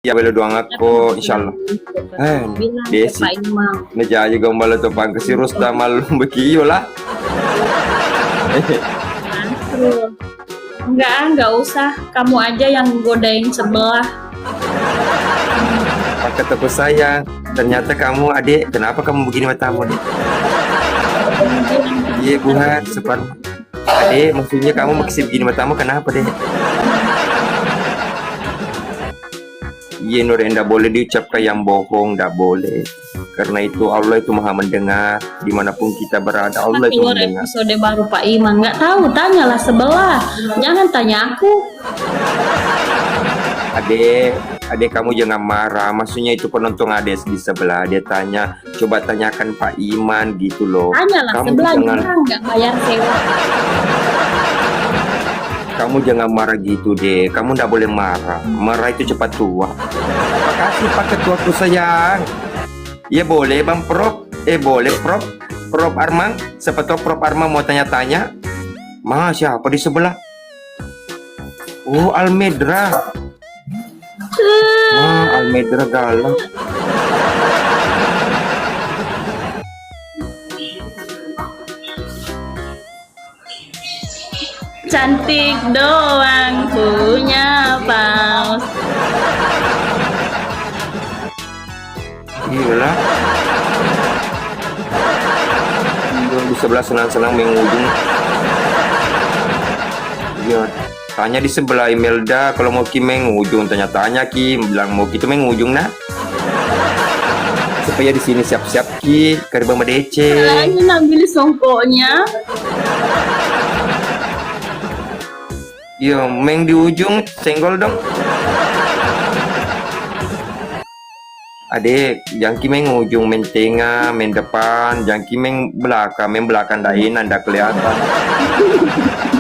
Ya boleh doang aku insyaallah. Bilang ke Desi. Pak Imam. Najaja gombal to pang si Rusta malu bekiyo lah. Mantul. Enggak usah. Kamu aja yang godain sebelah. Pakai tepu sayang. Ternyata kamu adik, kenapa kamu begini matamu dek? Iya buat sepan. Adik, maksudnya kamu masih begini matamu kenapa dek? Iya Nur, ndak boleh diucapkan yang bohong, ndak boleh. Karena itu Allah itu maha mendengar dimanapun kita berada. Allah itu Keluar mendengar. episode baru Pak Iman. Nggak tahu, tanyalah sebelah. Jangan tanya aku. Adek kamu jangan marah. Maksudnya itu penonton adek di sebelah. Dia tanya, coba tanyakan Pak Iman gitu loh. Tanyalah Kamu sebelah, jangan, orang nggak bayar sewa. kamu jangan marah gitu deh. Kamu ndak boleh marah. Marah itu cepat tua. Makasih Pak Ketuaku sayang. Ya boleh Bang Prof. Boleh Prof. Prof Arman. Siapa tahu Prof Arman mau tanya-tanya. Siapa di sebelah? Oh Almedra. Almedra galak. Cantik doang punya paus. Gila. Di sebelah senang-senang mengujung. Iya. Tanya di sebelah Imelda kalau mau Ki mengujung, tanya-tanya Ki bilang mau Ki itu mengujung nah. Supaya di sini siap-siap Ki karena Bang DC. Lagi ambil songkoknya. Iya, meng di ujung senggol dong. Adik, jangan ki meng ujung, main tengah, main depan, jangan ki main belakang dain anda kelihatan.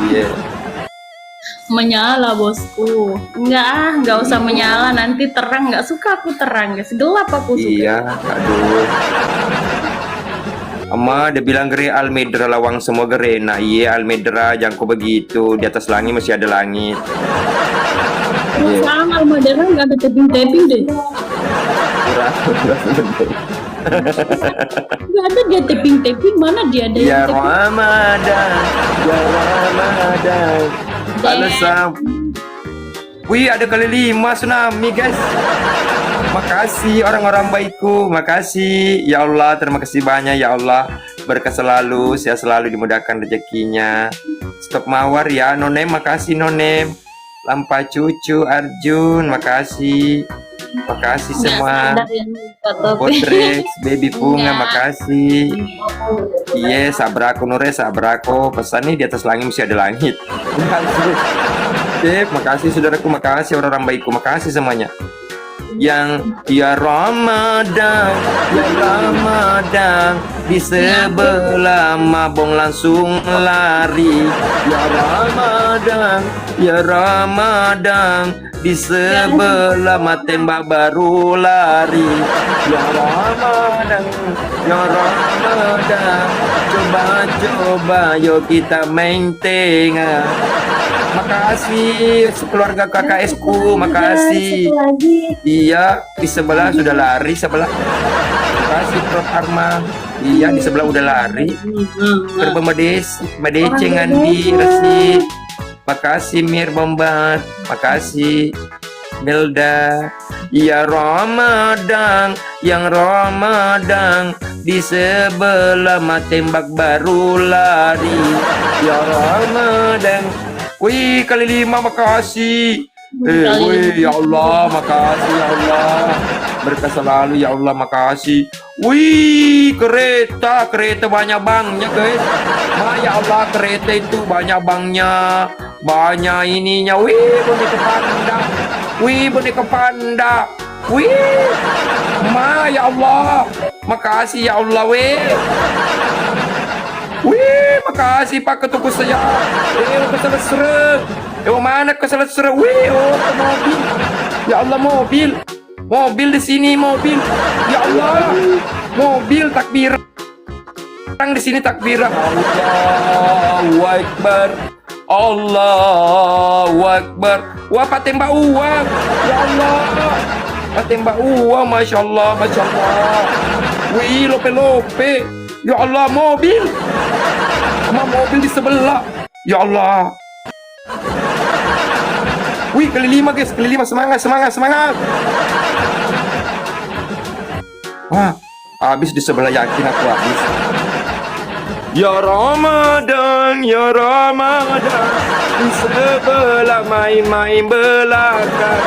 Iya. Menyala bosku. Enggak usah menyala, nanti terang. Nggak suka aku terang, guys. Gelap aku suka. Iya, aduh. Ama dia bilang gere Almedra lawang semua gere. Nah iya Almedra jangan kau begitu. Di atas langit masih ada langit. Perusahaan Almadera nggak ada tebing-tebing deh. Nggak ada dia tebing-tebing, mana dia ada Ya yang tebing? Ramadan, ya Ramadan. Halo Sam. Wih ada kali 5 tsunami guys. Makasih orang-orang baikku, makasih ya Allah, terima kasih banyak ya Allah, berkah selalu, sehat selalu, dimudahkan rezekinya. Stop mawar ya Nonem, makasih Nonem. Lampa cucu Arjun, makasih semua. Potrex, baby bunga, makasih. Iya, sabrako Nure, sabrako. Pesan nih di atas langit masih ada langit. Dep, makasih saudaraku, makasih orang-orang baikku, makasih semuanya. Yang ya Ramadan di sebelah mabong langsung lari. Ya Ramadan di sebelah tembak baru lari. Ya Ramadan coba yuk kita main tengah. Makasih keluarga KKS-ku, makasih. Iya, di sebelah sudah lari sebelah. Makasih Prof Arman. Iya, di sebelah udah lari. Berbemades, Madece Ngandi Resi. Makasih Mir Bombat, makasih Melda. Ya Ramadan, yang Ramadan di sebelah tembak baru lari. Ya Ramadan. Wih kali 5 makasih. Wih ya Allah makasih ya Allah, berkah selalu ya Allah, makasih. Wih kereta banyak bangnya guys. Ya Allah kereta itu banyak bangnya, banyak ininya. Wih boneka panda. Wih ya Allah, makasih ya Allah. Wih, makasih Pak Ketuku saya. Keselesere. Mana keselesere? Wih, ke mobil. Ya Allah, mobil. Mobil di sini, mobil. Ya Allah. Mobil takbir. Orang di sini takbir. Allahu Akbar. Allahu Akbar. Wah, Pak tembak uang. Ya Allah. tembak uang, masya Allah, masya Allah. Wih, lope-lope. Ya Allah, mobil. Sama mobil di sebelah. Ya Allah. Wih, kali 5 guys, kali 5, semangat, semangat, semangat. Wah, habis di sebelah, yakin aku habis. Ya Ramadan, ya Ramadan, di sebelah main-main belakang.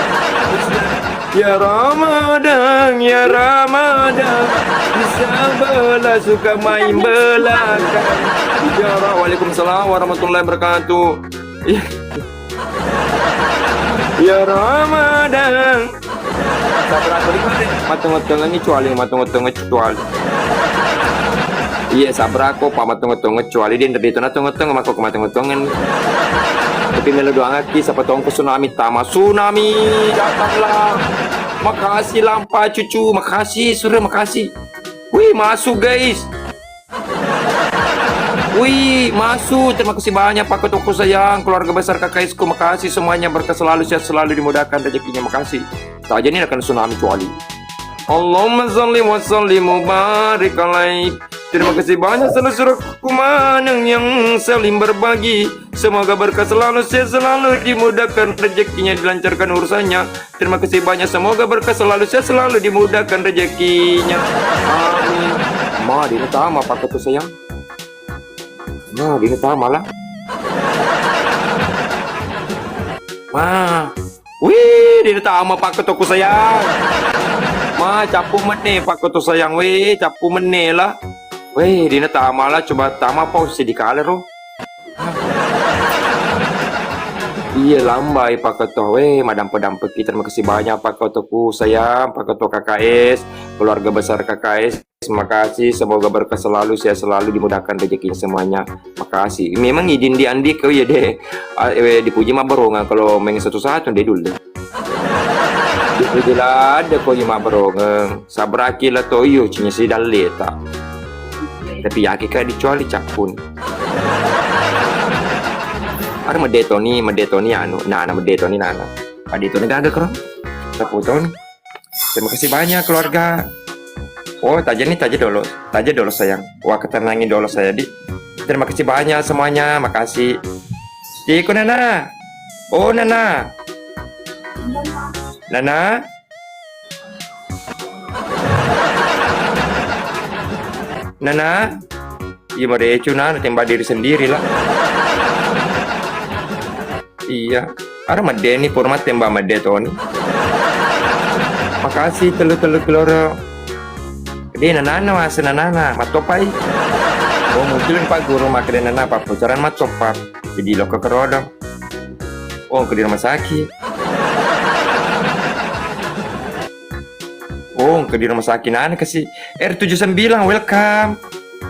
Ya Ramadan, ya Ramadan, di sebelah suka main belakang. Ya Ramadan, waalaikumsalam warahmatullahi wabarakatuh. Ya Ramadan. Sabar aku di mana? Matang-matang ini cuali, matang-matang cuali. Iya, sabar aku pak matang-matang cuali dia dari itu natang-natang maka aku matang-matangan. Tapi melo doang aki siapa tahu ke tsunami tama tsunami datanglah. Makasih lampa cucu, makasih surya, makasih. Wih, masuk guys. Wih, masuk. Terima kasih banyak Pak Ketuku sayang, keluarga besar KKSku. Makasih semuanya, berkah selalu, sehat selalu, dimudahkan rezekinya. Makasih. Tak aja ini akan tsunami cuali. Allahumma salli wa sallim mubarik alaih. Terima kasih banyak seluruh kumanang yang saling berbagi. Semoga berkah selalu, sehat selalu, dimudahkan rezekinya, dilancarkan urusannya. Terima kasih banyak, semoga berkah selalu, sehat selalu, dimudahkan rezekinya. Amin. Ma, di utama Pak Ketuku sayang. Nah, di utama lah. Ma, wih, di utama Pak Ketuku sayang. Ma, capu meneh Pak Ketuku sayang, wih, capu meneh lah. Weh, dina tama lah, coba tama pa sedih kalah ro. Iya lambai Pak Ketua, weh, madam pedampe kita. Terima kasih banyak Pak Ketuaku sayang, Pak Ketua KKS, keluarga besar KKS. Terima kasih, semoga berkah selalu, sehat selalu, dimudahkan rezekinya semuanya. Makasih. Memang izin di Andi kau ya deh. Dipuji mah berongan kalau main satu-satu deh dulu. Dipuji lah ada kau yang mah berongan. Sabraki lah toyo, cinya si daleta. Tapi ya kita dicuali capun. Ada medetoni anu, nana medetoni nana. Medetoni gak ada kerong. Taputon. Terima kasih banyak keluarga. Oh, taja dulu sayang. Wah, ketenangin dulu saya di. Terima kasih banyak semuanya, makasih. Iko Nana. Oh, Nana. Nana. Nana, iya merecu Nana, tembak diri sendiri lah. Iya, ada medeni format tembak medetoni. Makasih telu-telu keloro. Dia Nana mas Nana, matopai. Oh mungkin Pak Guru makan Nana Pak pucaran matopap. Jadi lo kerodong. Oh ke di rumah sakit. Oh, ke di rumah sakit Nana kasih R79, welcome.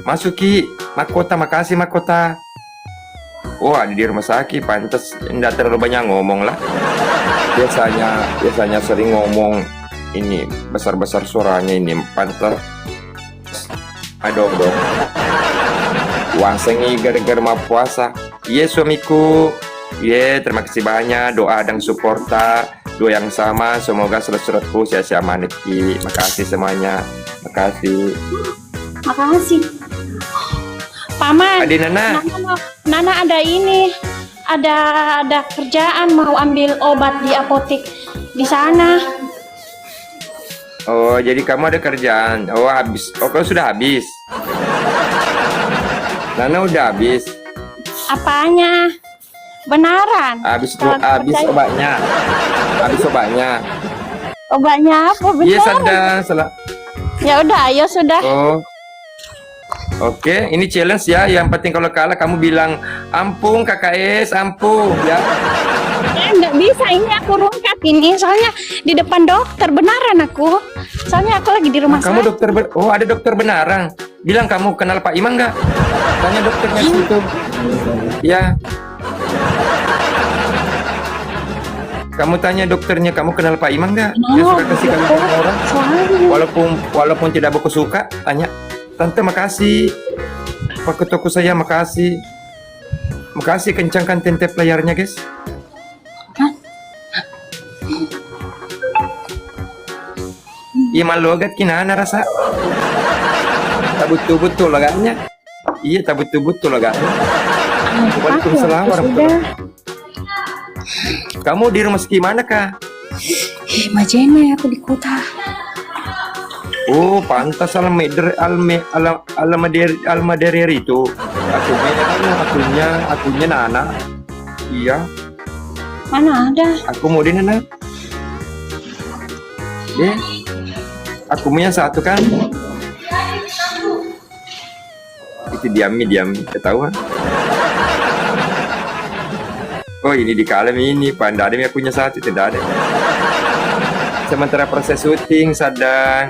Masuki, Makota, makasih Makota. Oh, ada di rumah sakit, pantas enggak terlalu banyak ngomong lah. Biasanya sering ngomong ini besar-besar suaranya ini, pantas. Aduh dong. Puasa nih gara-gara mau puasa. Iya suamiku. Iya, terima kasih banyak doa dan supporta. Doa yang sama, semoga surat-suratku sia-sia maneki. Makasih semuanya. Makasih. Makasih. Paman. Adi Nana. Nana ada ini. Ada kerjaan mau ambil obat di apotek di sana. Oh, jadi kamu ada kerjaan. Oh, habis. Oh, kau sudah habis. Nana udah habis. Apanya? Benaran? Habis obatnya. Habis obatnya. Obatnya apa? Beneran? Iya, salah. Ya udah, ayo sudah. Oh. Oke, ini challenge ya. Yang penting kalau kalah kamu bilang ampun KKS, ampun ya. Nggak bisa, ini aku rungkat ini. Soalnya di depan dokter, benaran aku. Soalnya aku lagi di rumah Kamu sakit. dokter oh ada dokter benaran. Bilang kamu kenal Pak Imam nggak? Tanya dokternya situ. Ya. Kamu tanya dokternya, kamu kenal Pak Imam nggak? Dia suka kasih kamu ke orang. Walaupun tidak aku suka, tanya. Tante makasih. Pak Ketuaku saya makasih. Makasih, kencangkan tentep layarnya guys. Iya malu agak kinana rasa. Tak betul-betul agaknya. Iya tak betul-betul agaknya. Waalaikumsalam warahmatullahi. Kamu di rumah sakit mana kah? Majene aku di kota. Oh, pantas Almaderer itu. Akunya Nana. Iya, Mana ada? aku mau di Nana. Aku punya satu kan. Itu diami, ketahuan. Oh, ini di kalem ini, Pandadem yang punya satu, tidak ada. Sementara proses syuting sedang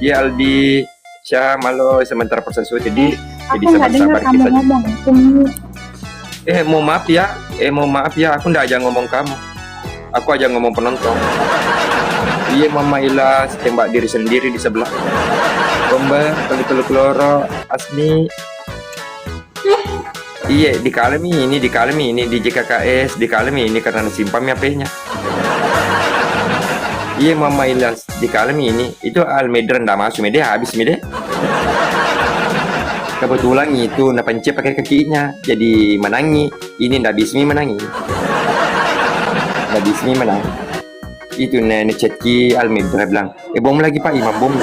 Aldi Syah Malo sementara proses syuting jadi Aku nggak dengar sabar-sabar kamu kita. ngomong. Aku mute. Mohon maaf ya, aku ndak aja ngomong kamu. Aku aja ngomong penonton. Iya, Mama Ilas tembak diri sendiri di sebelah. Bomba, telu kloro, Asmi. Iya, di kalem ini, di JKKS, di kalem ini karena simpam HP-nya. Iya, Mama Ilas di kalem ini, itu Almedren ndak masuk, Mede habis, Mede. Kebetulan itu pencet pakai kakinya, jadi menangi. Ini ndak bismi menangi. Ndak bismi menang. Itu nenek ceki Almedren bilang, bom lagi Pak Imam, bom.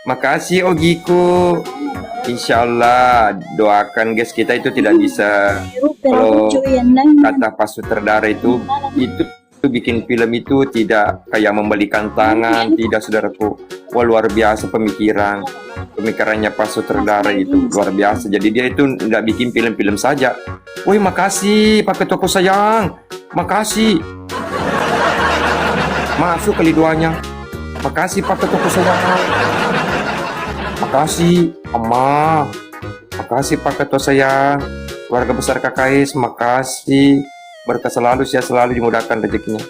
Makasih Ogiku. Insyaallah doakan guys, kita itu tidak bisa kalau kata Pak Sutradara itu bikin film itu tidak kayak membalikan tangan, tidak saudaraku. Wah, luar biasa pemikirannya Pak Sutradara itu luar biasa. Jadi dia itu tidak bikin film-film saja. Woi, makasih Pak Ketuaku sayang, makasih. Masuk kali duanya. Makasih Pak Ketuaku sayang. Makasih Amma, makasih Pak Ketua sayang, keluarga besar KKS, makasih, berkah selalu, sehat selalu, dimudahkan rezekinya.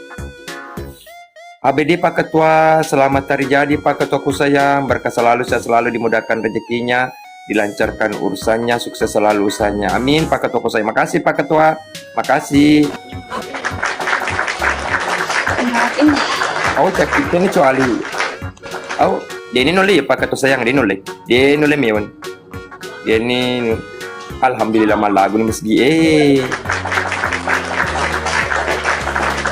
ABD Pak Ketua, selamat hari jadi Pak Ketuaku sayang, berkah selalu, sehat selalu, dimudahkan rezekinya, dilancarkan urusannya, sukses selalu usahanya. Amin Pak Ketuaku sayang, makasih Pak Ketua, makasih. Oh, cakap ini kecuali. Oh, dia ini nulis Pak Ketua sayang, dia nulis mewan. Dia ini alhamdulillah malagu ni meski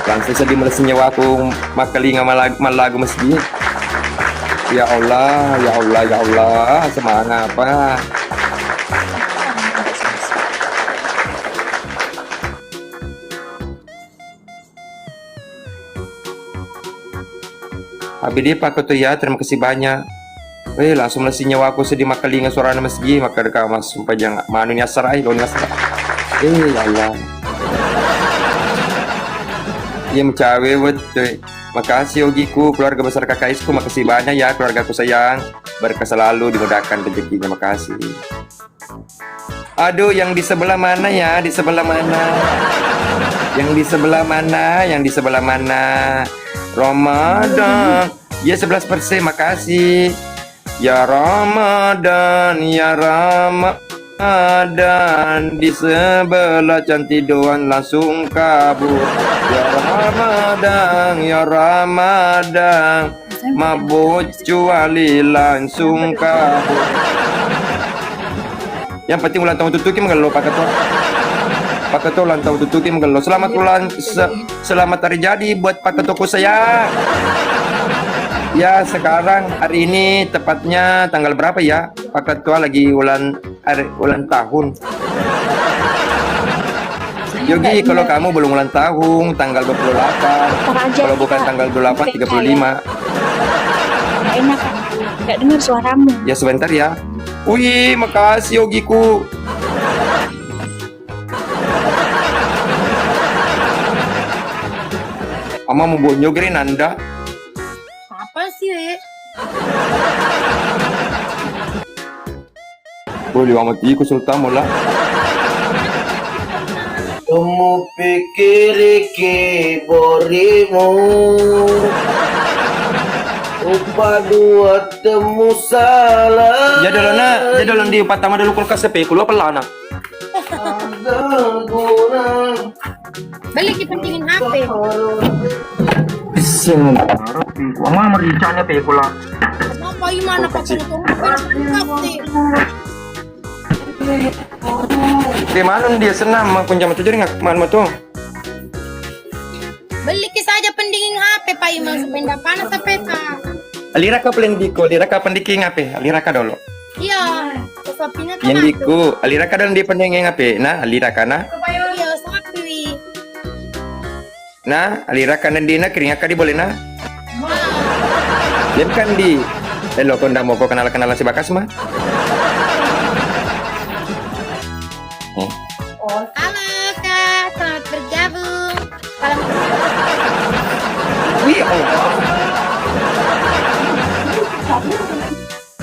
langsung sedih melesi nyawa aku makalinga malagu meski. Ya Allah, ya Allah, ya Allah, semangat apa? ABD Pak Ketua ya, terima kasih banyak. Langsung melesi nyawa aku sedih makalinga suara meski maka dekat mas sumpah jangan manunya serai lo nyasar. Ya Allah. Iya mencawe betul. Makasih Ogiku, keluarga besar KKSku, makasih banyak ya keluargaku sayang. Berkah selalu, dimudahkan rezekinya, makasih. Aduh, yang di sebelah mana ya? Di sebelah mana? Yang di sebelah mana? Yang di sebelah mana? Ramadan. Ya 11%, makasih. Ya Ramadan, ya Ramadan, di sebelah cantidoan langsung kabur. Ya Ramadan, ya Ramadan, mabuk cuali langsung kabur. Yang penting ulang tahun tutuki mengeluh Pak Ketua. Pak Ketua ulang tahun tutuki mengeluh. Selamat hari jadi buat Pak Ketuaku sayang. Ya sekarang hari ini tepatnya tanggal berapa ya? Pak Ketua lagi ulang tahun. Yogi, kalau kamu belum ulang tahun tanggal 28, kalau bukan tanggal 28 35. Gak enak kan? Gak dengar suaramu. Ya sebentar ya. Wih, makasih Yogiku. Ama mau bonyogerin Anda. Apa sih, Boleh amat ikut sultan mula. Kamu pikir ke borimu Rupa dua temu salah. Jadalan di patama dulu kulkas sepe keluar pelana. Ada guna Balik dipentingin HP. Sing mama mericanya pe kula. Kenapa gimana Pak Tunggu pasti. Di mana dia senam kunjam tu jadi ngak man tuh. Beli saja pendingin HP Pak Imam sepeda panas sampai Alira ka pelendiko, alira ka pendiki ngape? Alira ka dolo. Iya, sapinya kan. Yang diku, alira ka dan di pendenge ngape? Nah, alira kana. Iya, sapi. Nah, alira ka dan di na keringa ka di boleh na. Dan kan di Hello, kau ndak mau kau kenal-kenalan si Bakas mah? Halo Kak, selamat bergabung. Salam Wih,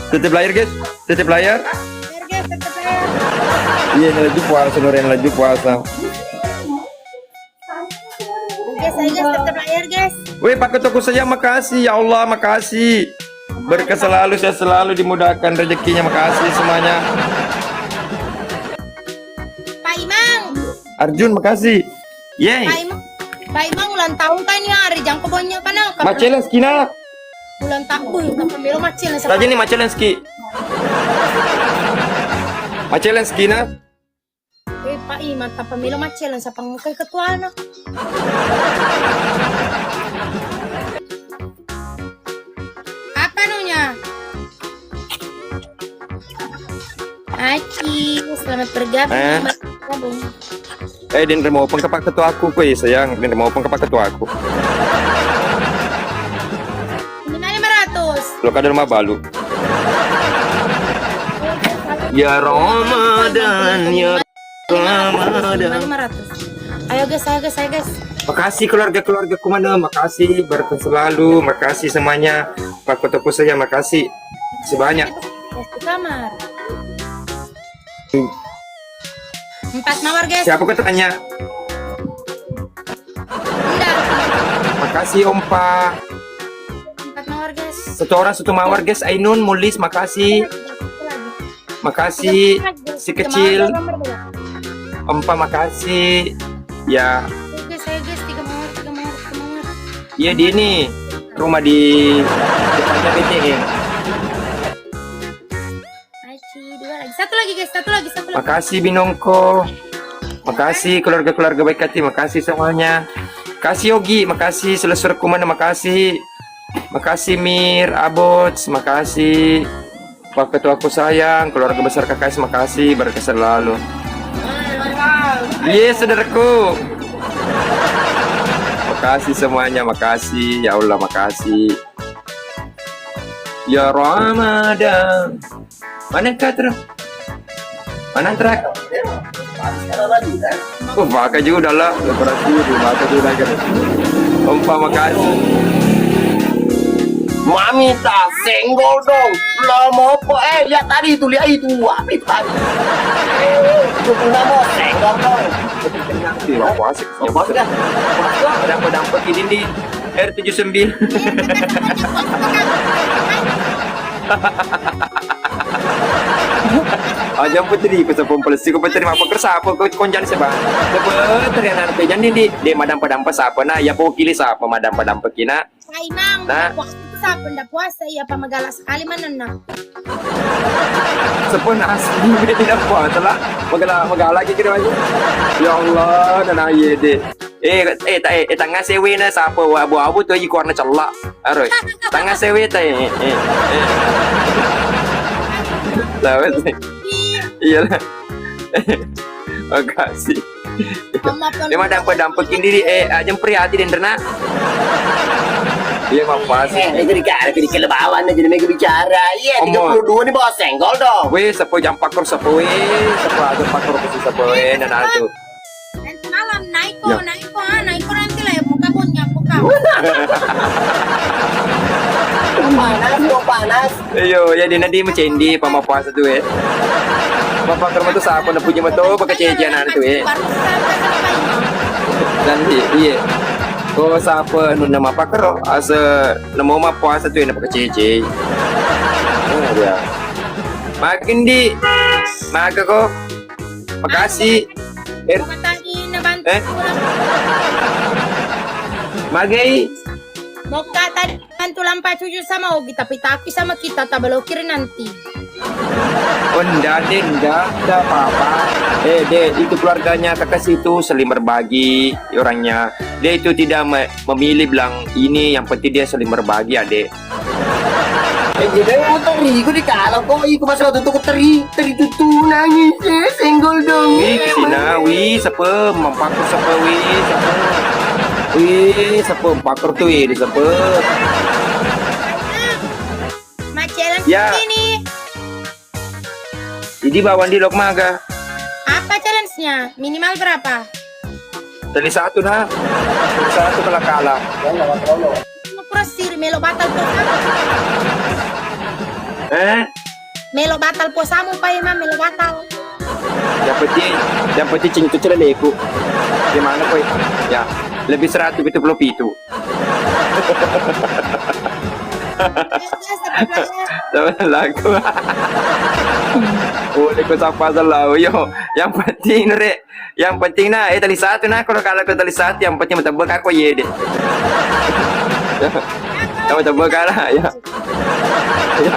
Tutup layar guys, tutup layar. keluarga, tetap ya. Iya, ini lagi puasa, Noren lagi puasa. Guys, tetap layar guys. Wih, Pak Ketuku saya makasih, ya Allah makasih. Berkah selalu, saya selalu dimudahkan rezekinya, makasih semuanya. Pak Imam, Arjun makasih. Yeay. Pak Imam ulang tahun kan ini hari jangko banyak kan? Macelenski na. Ulang tahun, tak pemilu macil. Saja nih Macelenski. Macelenski na. Pak Imam, tak pemilu macil sa pangkay ketua na. Apa nunya? Aki, selamat bergabung. Din mau pengkepak ketua aku kuy sayang. Din mau pengkepak ketua aku. Ini 500. Lo kada rumah balu. Ya Ramadan, ya Ramadan. 500. Ayo guys. Makasih keluarga-keluarga kumana, makasih berkah selalu, makasih semuanya. Pak Ketuku saya makasih sebanyak. Di kamar. 4 mawar guys. Siapa ketanya? Tidak. Makasih Om Pak. 4 mawar guys. Satu orang satu mawar guys. Ainun, Mulis, makasih. Makasih si kecil. Om Pak makasih. Ya, Guys, 3 mawar. iya di ini rumah di depannya BTN. Aci, 2 lagi. Satu lagi guys, satu lagi. Makasih Binongko. Makasih keluarga-keluarga baik hati, makasih semuanya. Makasih Yogi, makasih Selesur Kumana, makasih. Makasih Mir, Abots, makasih. Pak Ketua aku sayang, keluarga besar KKS makasih, berkah selalu. Yes, saudaraku. Makasih semuanya, makasih. Ya Allah, makasih. Ya Ramadan. Mana Katra? Mana Trak? Oh, baka juga lah. Leparasi, baka juga kan. Ompa makasih. Mami tak senggol dong. Belum apa lihat tadi itu lihat itu apa itu tadi. Itu nggak mau senggol dong. Wah, puas. Ya, puas dah. Dapat ini di R79. Aja putri ko sa pompolisi ko putri mapagkersa po ko konjan sa ba. Dapat terianan pe jan di madam padampa sa apa na ya po kili sa apa madam padampa kina. Pak Imam, Nah. puasa itu sa penda puasa iya pa magala sekali mana na. Sepun asli tidak puasa lah. Magala lagi kira aja. Ya Allah dan aye de. Tangga sewe na sa apa abu-abu tu i korna celak. Aroy. Tangga sewe ta Tahu sih. Iya lah. Makasih. Dia mah dampak-dampakin diri jempri hati dan renang. Iya apa sih? Jadi kan jadi kelebawan jadi mega bicara. Iya, Omong. 32 nih bawa senggol dong. Weh, sapo jam pakor sapo aja pakor ke sapo dan itu. Nanti malam naik ko Ya. naik ko nanti lah ya buka punya buka. Panas. Ayo, ya di nadi mencendi pama puasa tuh Bapak kerma tuh sapo na punya betul pakai cejanan tuh Dan iya. Oh sapo nu nama pakar asa namo ma puasa tuh na pakai cece. Oh dia. Makin di maka kok. Makasih. Matangin na bantu. Magai. Mau kata hantu lampa cucu sama Ogi, tapi tapi sama kita tak belokir nanti. Oh enggak deh, enggak apa-apa. Dek, itu keluarganya kakak situ saling berbagi orangnya. Dia itu tidak memilih bilang ini, yang penting dia saling berbagi adek. Jadi mau teri, gue dikalah kok. Iku masalah tutup teri tutu nangis. Senggol dong. Wih kesina, wih sepe, mempakur sepe, wih sepe. Wih sepe, mempakur tuh wih, sepe. Macelan Ya. ini. Jadi bawaan di Lokmaga. Apa challenge-nya? Minimal berapa? Dari satu nah. Dari satu kalau kalah. Mau prosir melo batal posamu. Melo batal posamu pa Imam, melo batal. Yang penting cing itu celeleku. Gimana koi? Ya, lebih 170 itu. Lagu. Boleh ko sapa salah yo. Yang penting re, yang penting na tali satu na kalau kalah ko tali satu yang penting matabak ako ye deh. Ya matabak lah ya. Ya.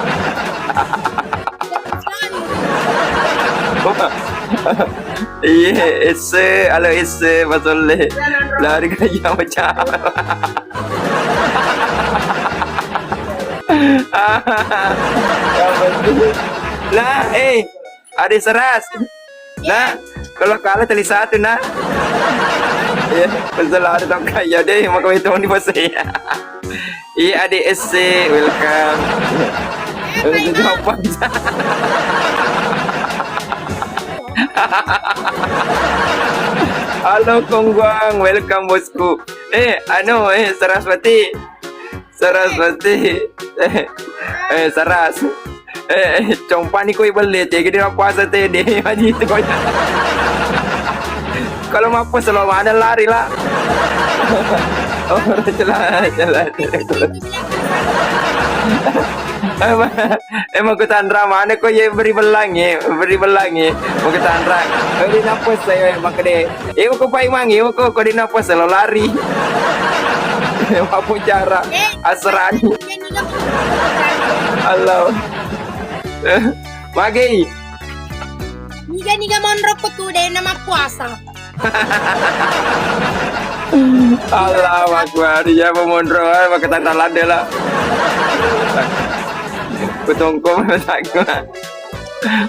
Iya, ese masole. Lari kaya macam. Lah, ada seras. Nah, kalau kalah tali satu nah. Ya, pasal ada tak kaya deh, maka itu ni pasal. Iya, ada SC, welcome. Itu apa? Halo Kongguang, welcome bosku. Saraswati. Saras. Compani ko ibalit eh, gini puasa teh deh, itu kau. Kalau mampu selalu ada lari lah. Oh, celah. Emang ke Tandra mana kau ye beri belang mau ke Tandra. Kau di nafas saya emang kede. Kau pai mangi, kau di nafas selalu lari. Apa cara asrani? Halo. Magi. Niga monrok ko tuh deh nama puasa. Allah Akbar, ya pemondro, pakai lade lah. Kutungku aku.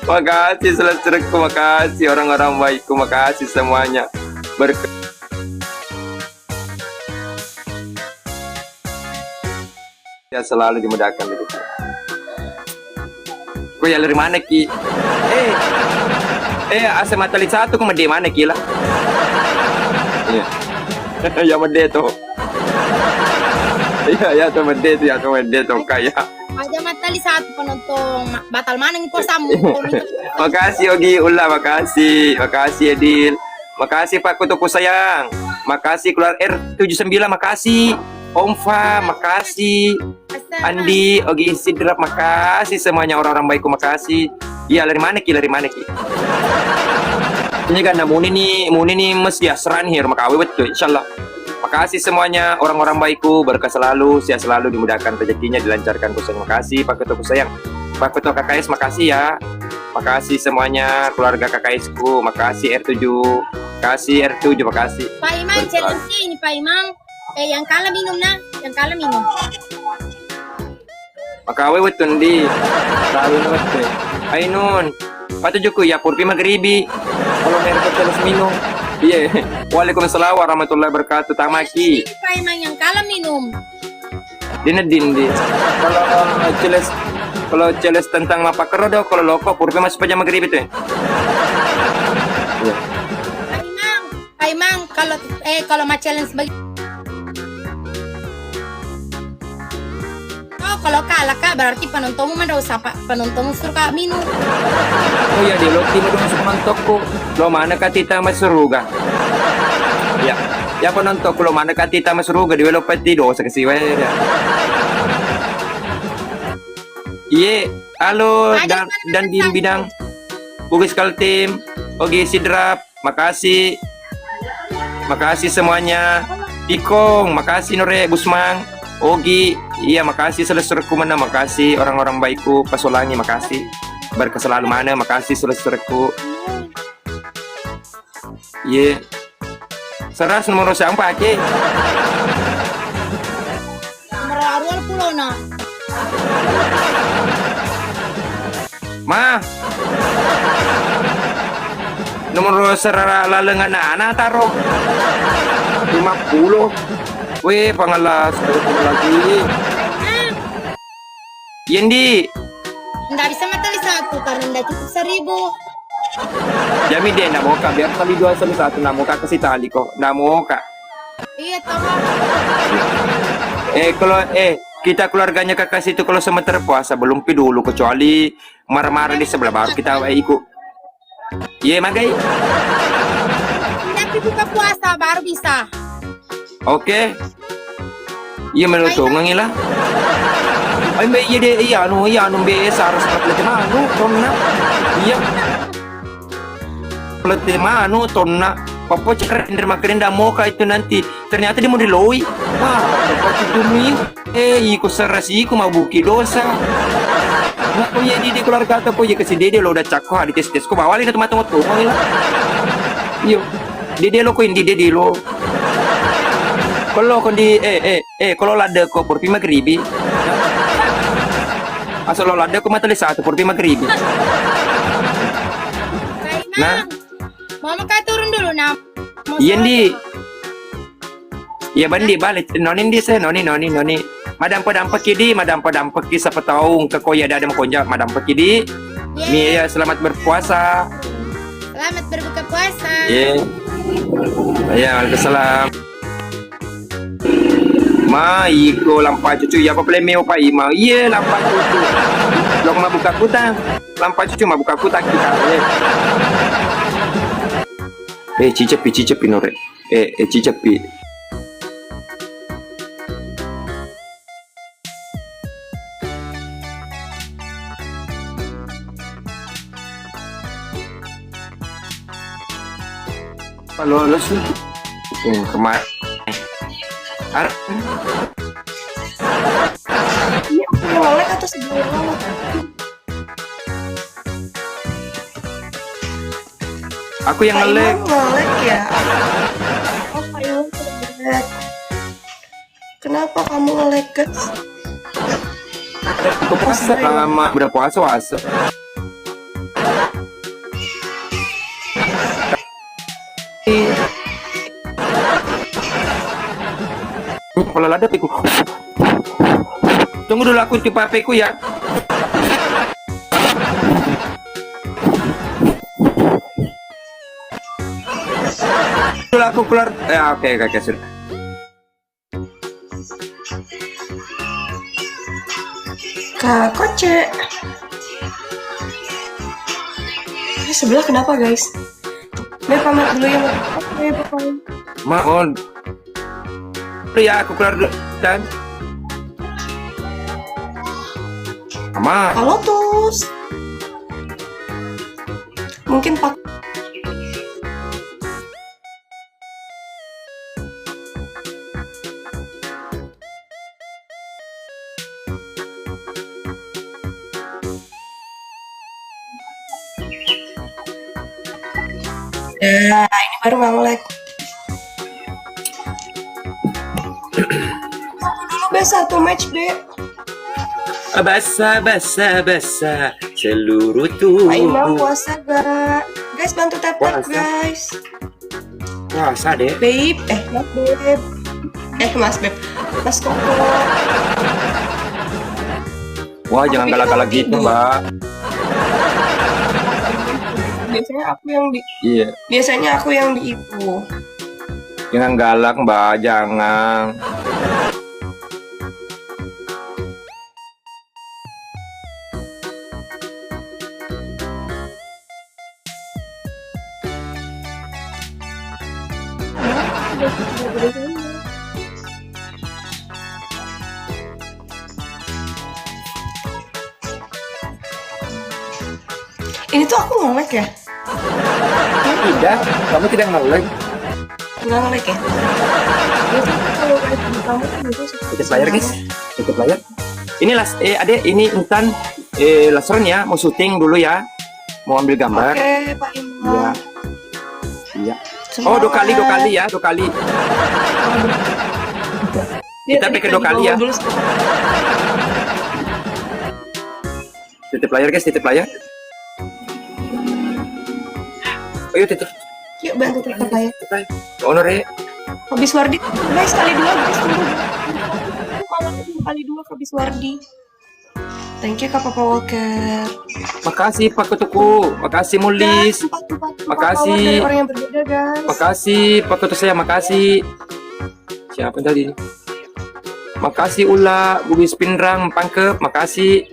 Makasih selesaiku, makasih orang-orang baikku, makasih semuanya. Ya selalu dimudahkan begitu. Gue ya dari mana ki? Ase matali satu kau mede mana ki lah? Iya. Ya mede tuh. Iya tuh mede tuh kayak. Ada matali satu penonton batal manang posamu. Makasih Ogi Ulla, makasih Edil, makasih Pak Kutuku sayang, makasih keluar R79, makasih Om Fa, makasih Andi, Ogi Sidrap, makasih semuanya orang-orang baikku, makasih. Iya dari mana ki? Ini kan muni nih mesti asran here makawi betul insyaallah. Makasih semuanya orang-orang baikku, berkah selalu, sehat selalu, dimudahkan rezekinya, dilancarkan kusang. Makasih Pak Ketua sayang, Pak Ketua KKS, makasih ya. Makasih semuanya keluarga KKS-ku, makasih R7, makasih R7, makasih. Pak Imam challenge ini Pak Imam. Yang kalah minum nah, yang kalah minum. Makawi betul di. Kawin betul. Ainun, patujuku ya purpi maghribi. Kalau mereka terus minum. Iya. Waalaikumsalam warahmatullahi wabarakatuh. Tamaki. Ini Pak Imam yang kalah minum. Dinedin di. Kalau celes tentang apa kerodo, kalau loko purpi masih pajam maghribi tuh. Iya. Pak Imam kalau mau challenge bagi. Kalau kalah kak berarti penontonmu mana usah pak, penontonmu suruh kak minum. Oh ya di lo timo dong penontonku. Lo mana katita masuruga? Ya penontonku lo mana katita masuruga di lo pati dosa kesiwa ya. Iya, halo dan tim bidang Bugis Kaltim, Ogi Sidrap, makasih semuanya. Pikong, makasih Nore Busmang. Ogi, iya makasih saudara-saudaraku mana, makasih orang-orang baikku, Pasolangi makasih. Berkeselalu mana, makasih saudara-saudaraku. Iya. Seras nomor siang pakai. Nomor arwal pulau na. Ma. Nomor serara lalengan anak taruh 50. Weh, pangalas lagi. Yendi, Nggak bisa matali satu karena nggak cukup 1.000. Jami deh nak mau kak, biar kali 2 sama 1 nak mau kak kasih tali kok, nak mau kak. Iya tahu. Kalau kita keluarganya kakak situ kalau sementara puasa belum pi dulu, kecuali marah-marah di sebelah baru kita ikut. Iya magai. Nanti buka puasa baru bisa. Oke. Iya menutung ngilah. Ay mbak iya deh iya anu biasa harus pelatih manu tonna. Iya. Pelatih manu tonna. Papa cakar makin dah mau itu nanti. Ternyata dia mau diloi. Wah, papa itu nih. Iku serasi iku mau buki dosa. Nah, kau ya di keluarga atau kau ya kasih dede lo udah cakko di tes kau bawalin atau matang tuh mau lah. Iyo, dede lo kau indi dede lo. Kalau kau di kalau lada kau purpi magribi. Asal lo lada kau mata satu purpi magribi. Nah, Mama kau turun dulu nah. iya di. Iya bandi balik nonin di saya noni. Madam kidi siapa tahu ke koya ada makonja madam kidi. Mia selamat berpuasa. Selamat berbuka puasa. Iya. Ya, waalaikumsalam. Ma, iko lampa cucu ya apa plemeo pa ima. Iya, lampa cucu. Lo mau buka kuta. Lampa cucu mau buka kuta kita. Cicepi nore. Cicepi. Lolos nih yang kemarin ngelek atau sebelum ngelek? aku yang ngelek. Ngelek ya? Oh, Pak Imam ngelek. Kenapa kamu ngelek, guys? Aku puasa lama berpuasa puasa. Kalau ada piku. Tunggu dulu aku tipe HP-ku ya. Dulu aku keluar. Oke sudah. Kak Koce. Sebelah kenapa, guys? Beb pamit dulu ya, Beb. Mohon. Ya aku keluar dulu dan Mama. Halo Tus. Mungkin Pak. Nah, ini baru ngelek. Dulu B1 match B. Basah seluruh Pak Imam tubuh. puasa gak? Guys bantu tap Puasa. guys. Puasa deh. Babe, not babe. Mas Beb. Mas Koko. Wah jangan pikir galak-galak kamu gitu tidur. mbak. Biasanya aku yang di Iya. Biasanya aku yang di itu. Jangan galak mbak, jangan. Ini tuh aku ngelek ya? Tidak, kamu tidak ngelek. Nggak nge-like ya? Biasanya kalau like di kamu tuh biasanya suka Tutup layar guys, tutup layar. Ini adek ini Intan laseran ya, mau syuting dulu ya, mau ambil gambar. Oke, Pak Iya. Imam. Iya. Oh, dua kali ya, 2 kali. Dia Kita tadi pakai 2 kali ya. dulu sebentar. Tutup layar guys, tutup layar. Ayo tutup. Yuk bantu tutup layar. Tutup layar. Honor ya. Habis Wardi. Guys, kali 2 guys. Tunggu. Kali 2 habis Wardi. Thank you Kak Papa Walker. Makasih Pak Ketuku, makasih Mulis, Makasih. Dari orang yang berbeda guys. makasih Pak Ketua saya, makasih. Siapa tadi? Makasih Ula, Bugis Pinrang, Pangkep, makasih.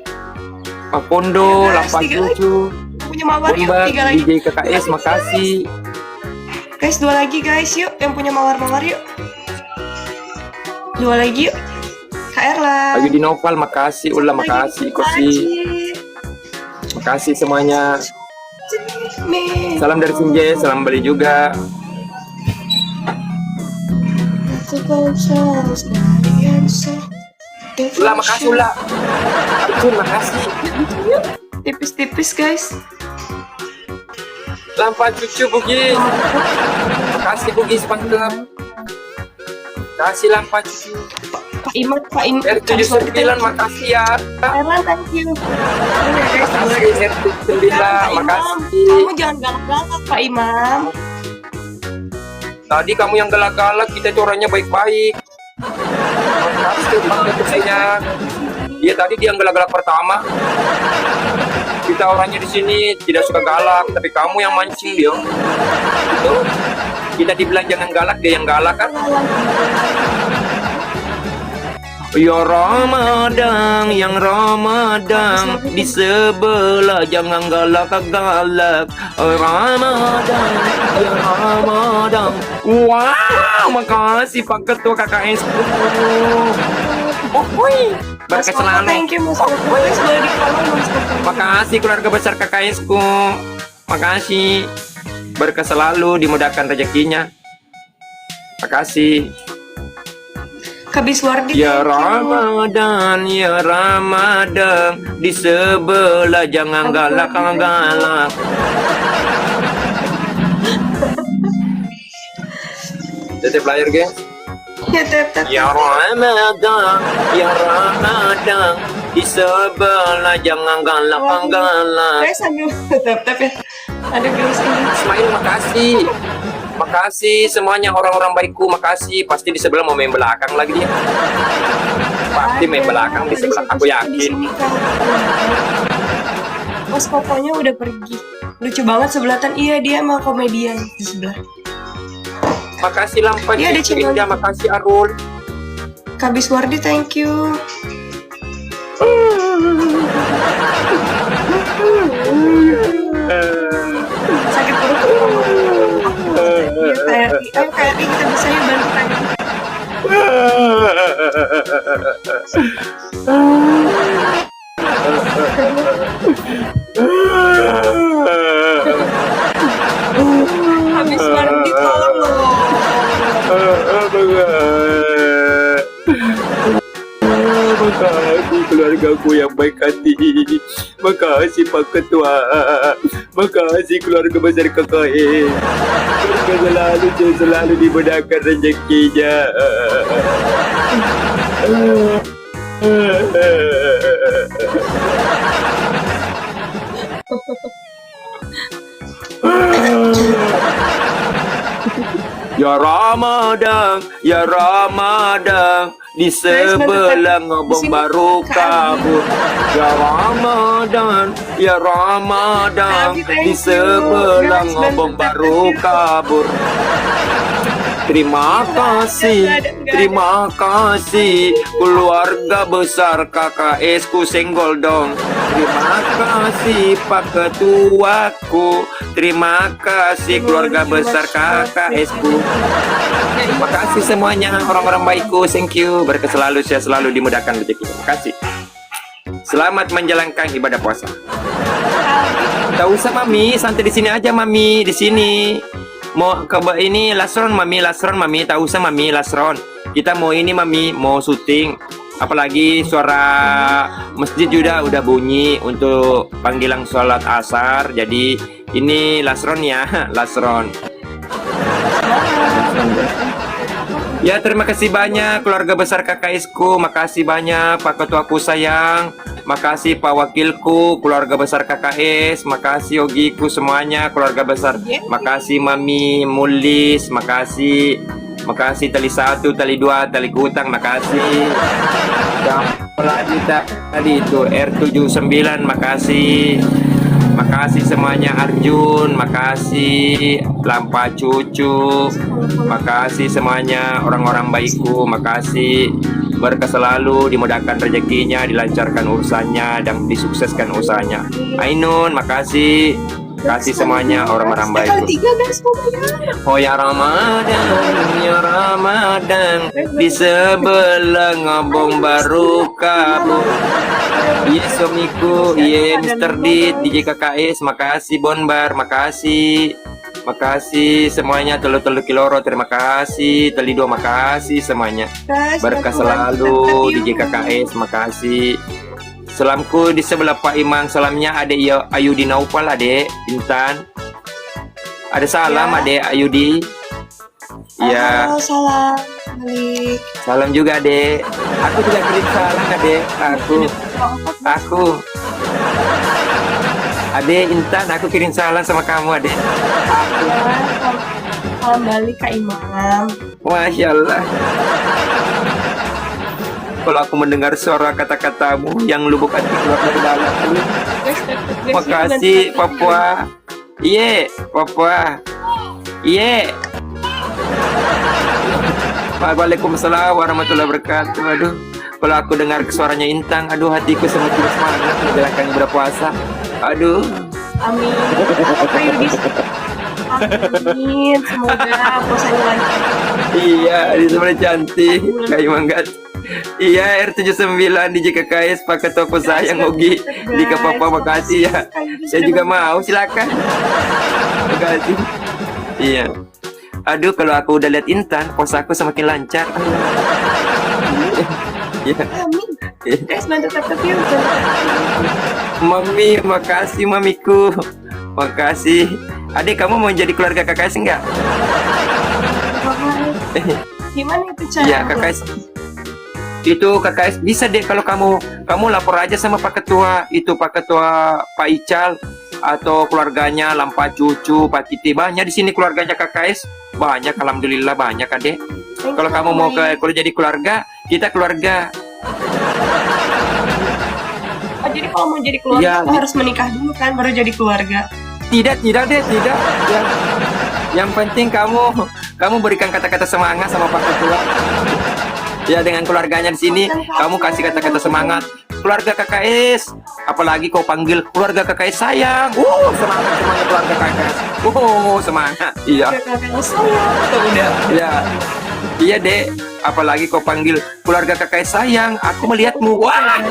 Pak Pondo, Ya, guys, Lapan 3 lagi. Cucu, Punya mawar yuk, Bombak, 3 lagi. DJ KKS, makasih. Guys, 2 lagi guys, yuk. Yang punya mawar-mawar yuk. 2 lagi yuk. Kak Erla. Ayu di Noval, makasih Ula, makasih Kosi, makasih semuanya. Salam dari Sinje, salam beli juga. Ula, makasih Ula. Arjun, makasih. Tipis-tipis guys. Lampa cucu Bugis. Makasih Bugis, Pangkep. Kasih lampa cucu. Pak Imat, Pak Imat. R79, makasih ya. Erlan, thank you. Makasih R79, makasih. Kamu jangan galak-galak Pak Imam. Tadi kamu yang galak-galak, kita itu orangnya baik-baik. Makasih Pak Ketuanya. Dia tadi dia yang galak-galak pertama. Kita orangnya di sini tidak suka galak, tapi kamu yang mancing dia. Itu kita dibilang jangan galak, dia yang galak kan? Ya Ramadan, yang Ramadan di sebelah jangan galak-galak. Ramadan, ya Ramadan. Wow, makasih Pak Ketua KKS. Berkah selalu. Thank you Mas Koko. Guys, boleh di-follow Mas Koko. Makasih keluarga besar KKS ku. Makasih. Berkah selalu, dimudahkan rezekinya. Makasih. Kabis Wardi. Ya thank you. Ramadan, ya Ramadan, di sebelah jangan galak-galak. Tutup layar guys. Ya tep. Ya Ramadan, ya Ramadan, di sebelah jangan galak-galak. Guys, sambil tep ya. Aduh guys ini. Ismail, makasih. Makasih semuanya orang-orang baikku, makasih. Pasti di sebelah mau main belakang lagi dia. Pasti main belakang di sebelah, aku yakin. Mas Kokonya udah pergi. Lucu banget sebelatan. Iya, dia emang komedian di sebelah. Makasih Lampa, Iya, ada Cici channel. Indah, makasih Arul. Kabis Wardi, thank you. Sakit perut. Ayo KRI kita bisa yuk bantu KRI. Habis Wardi tolong. Makasih keluargaku yang baik hati. Makasih Pak Ketua. Makasih keluarga besar KKS. Semoga selalu dimudahkan rezekinya. Ya Ramadan, ya Ramadan, di sebelah ngobong baru kabur. Ya Ramadan, ya Ramadan, di sebelah ngobong baru kabur. Terima kasih keluarga besar KKS ku senggol dong. Terima kasih Pak Ketuaku. Terima kasih keluarga besar KKS ku. Terima kasih semuanya orang-orang baikku. Thank you. Berkah selalu, sehat selalu, dimudahkan rezeki. Terima kasih. Selamat menjalankan ibadah puasa. Tak usah Mami, santai di sini aja Mami, di sini. Mau ke ini lasron mami, tak usah mami lasron. Kita mau ini mami, mau syuting. Apalagi suara masjid juga udah bunyi untuk panggilan sholat asar. Jadi ini lasron ya, lasron. Ya terima kasih banyak keluarga besar KKS-ku, makasih banyak Pak Ketuaku sayang, makasih Pak Wakilku, keluarga besar KKS, makasih Ogiku semuanya, keluarga besar, makasih Mami Mulis, makasih tali 1, tali 2, tali kutang, makasih. Lagi tadi itu R79, makasih. Makasih semuanya Arjun, makasih Lampa Cucu, makasih semuanya orang-orang baikku, makasih berkah selalu, dimudahkan rezekinya, dilancarkan urusannya, dan disukseskan usahanya. Ainun, makasih. Kasih semuanya orang-orang baikku. Oh ya Ramadan, di sebelah ngobong baru kamu. Iya suamiku, iya Mr. Dit, DJ KKS, makasih Bonbar, makasih semuanya, telu kiloro, terima kasih, teli 2, makasih semuanya, berkah selalu DJ KKS, makasih. Salamku di sebelah Pak Imang, salamnya adek Ayudi Naupal, adek Intan. Ada salam ya. Adek Ayudi. Iya. Salam balik. Salam juga adek. Aku juga kirim salam adek. Aku. Adek Intan, aku kirim salam sama kamu adek. Salam balik Kak Imam. Masya Allah. Kalau aku mendengar suara kata-katamu yang lubuk hati keluar dari dalam. Makasih Papua. Iye, Papua. Iye. Waalaikumsalam warahmatullahi wabarakatuh. Aduh, kalau aku dengar suaranya Intan, aduh hatiku semakin semangat menjalankan berpuasa. Aduh. Amin. Amin. Semoga puasanya lancar. Iya, dia sebenarnya cantik. Kayak manggat. Iya, R79 di JKKS, Pak Ketua sayang Ogi di Papa, makasih ya. Saya juga mau, silakan. Makasih. Iya. Aduh, kalau aku udah lihat Intan, puasaku semakin lancar. Iya. Amin. Guys, bantu tap-tap yuk. Mami, makasih mamiku. Makasih. Adik, kamu mau jadi keluarga KKS enggak? Gimana itu cara? Iya, KKS. Itu KKS bisa deh kalau kamu lapor aja sama Pak Ketua, itu Pak Ketua Pak Ical atau keluarganya Lampa Cucu, Pak Titi, banyak di sini keluarganya KKS, banyak, alhamdulillah banyak adek. Kalau kamu mau kalau jadi keluarga, kita keluarga. Oh, jadi kalau mau jadi keluarga Ya, harus menikah dulu kan baru jadi keluarga. Tidak deh, tidak. Yang penting kamu berikan kata-kata semangat sama Pak Ketua. Ya, dengan keluarganya di sini, kamu kasih kata-kata semangat. Keluarga KKS, apalagi kau panggil keluarga KKS sayang. Semangat keluarga KKS. Semangat. Iya. KKS sayang. Udah. Iya. Iya, Dek. Apalagi kau panggil keluarga KKS sayang. Aku melihatmu. Wah.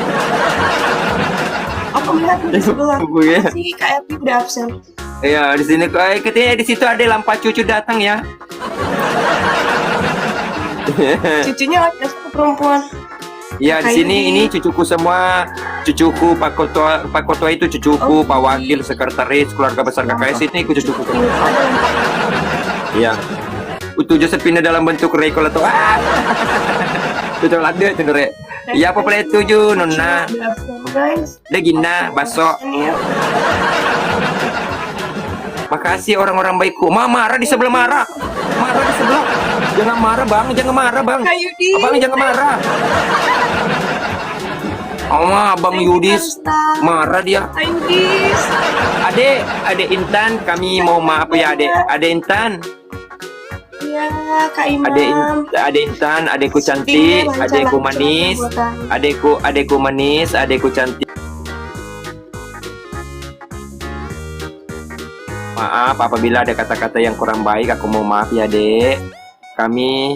Aku melihat di sebelah. Ya. Si Kak Epi udah absen. Iya, di sini katanya di situ ada Lampa Cucu datang ya. Cucunya laki-laki atau perempuan? Ya, di sini ini cucuku semua, cucuku Pak Ketua itu cucuku, Pak Wakil, sekretaris, keluarga besar KKS ini cucuku semua. Iya. Utuh Josephine dalam bentuk rekol atau Tujuh ada itu Re. Iya, apa boleh tujuh Nona. Guys, Degina baso. Makasih orang-orang baikku. Marah di sebelah marah. Marah di sebelah. Jangan marah bang, jangan marah bang. Abang jangan marah. Abang Yudis marah dia. Yudis. Ade Intan, kami mau maaf ya Ade Intan. Iya, Kak Imam. Ade Intan, adekku cantik, adekku manis, adekku manis, adekku cantik. Maaf apabila ada kata-kata yang kurang baik, aku mau maaf ya, Dek. Kami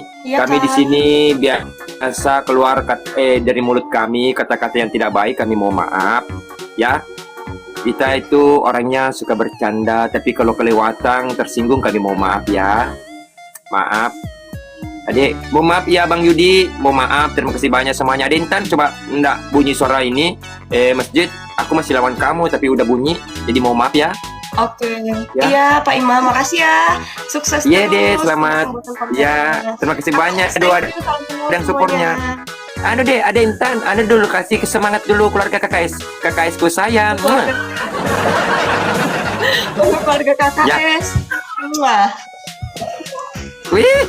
di sini biasa keluar dari mulut kami kata-kata yang tidak baik, kami mau maaf ya. Kita itu orangnya suka bercanda, tapi kalau kelewatan tersinggung kami mohon maaf ya. Maaf. Adik, mohon maaf ya Bang Yudi, mohon maaf, terima kasih banyak semuanya. Adik Intan, coba enggak bunyi suara ini. Masjid, aku masih lawan kamu tapi udah bunyi, jadi mohon maaf ya. Oke. Ya. Iya, Pak Imam, makasih ya. Sukses Iya deh, terus. selamat. Ya, terima kasih banyak. Aduh, ada yang supportnya. Anu deh, ada Intan, anu dulu kasih semangat dulu keluarga KKS ku sayang. Keluarga KKS. Ya. Wah. Wih.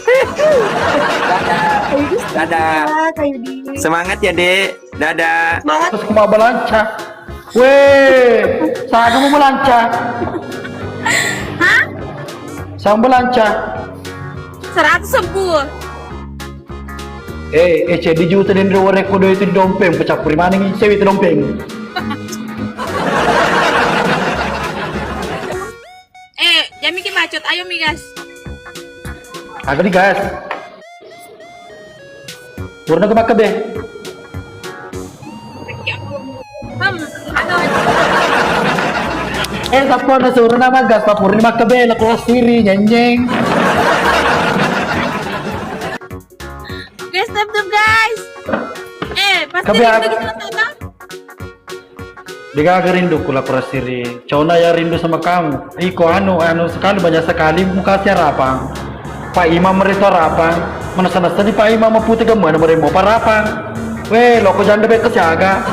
Dadah. Dadah. Kak Yudi. Semangat ya, Dek. Dadah. Semangat. Terus mau belanca. Weh, saya mau belanca. Hah? Saya belanca. 110. Di juta dan dua rekod itu di dompeng, pecapuri mana nih cewek itu dompeng. Jami ki macet, ayo migas. Agak nih guys. Purna ke makabe. Ano? Tapos na suruh nama gas, papuri ni makabe, la kelas siri, nyenyeng. Guys, stop guys. Pasti Kabe, gitu gitu. Dia agak rindu kula kelas siri. Cona ya rindu sama kamu. Iko anu sekali banyak sekali muka siapa? Pak Imam mereka rapang. Mana sana di Pak Imam putih ke mana mereka mau parapang. Weh, lo kok jangan debek kesiaga.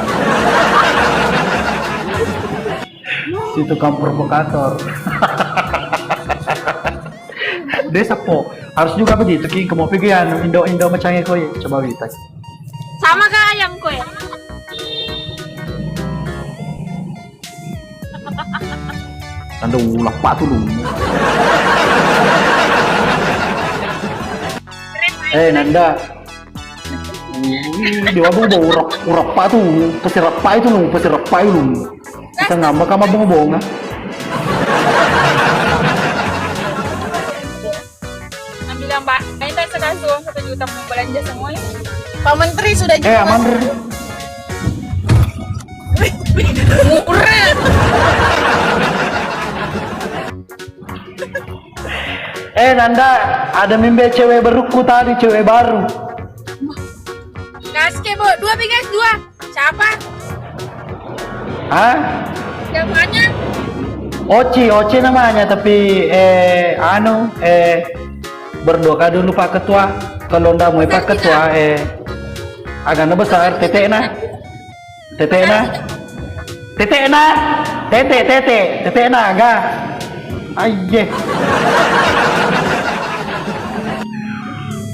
Si tukang provokator. Desa po, harus juga begitu ki. Kamu pikir anu Indo macamnya koi. Coba kita. Sama ka ayam ko ya. Anda ulah pak dulu. Nanda. Dia mau urak pak tuh, pesirap pak itu lu. Kita ngambek sama bong-bong. Ambil yang Mbak. Kita sekarang uang 1 juta mau belanja semuanya. Pak Menteri sudah juga. Aman. Murah. Nanda, ada mimpi cewek baruku tadi, cewek baru. Gas ke, Bu. 2 guys, 2. Siapa? Hah? Yang mana? Oci namanya, tapi berdoa dulu Pak Ketua. Kalau ndak mau Pak Ketua, agaknya besar, tete na, agak, aje,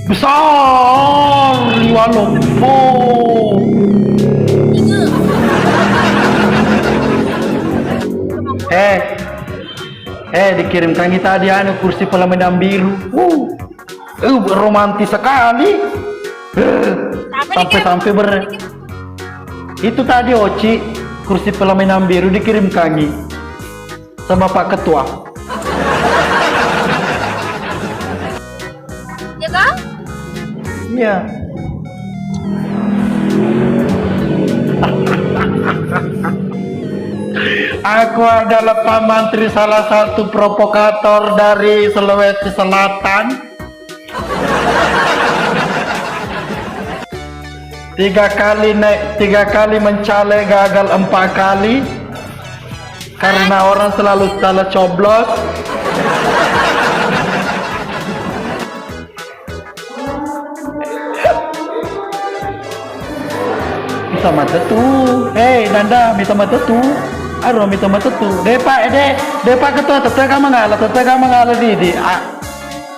besar, liwalompo. Dikirimkan kita tadi kursi pelaminan biru. Romantis sekali. Sampai itu tadi Oci, kursi pelaminan biru dikirimkan sama Pak Ketua. Ya kan? Iya. Aku adalah Pak Menteri, salah satu provokator dari Sulawesi Selatan. 3 kali mencalek, gagal 4 kali karena orang selalu salah coblos. Bisa mata tuh, Nanda, bisa mata tuh. Aduh, minta mata tuh. Depa Ketua, tetap kamu ngalah di.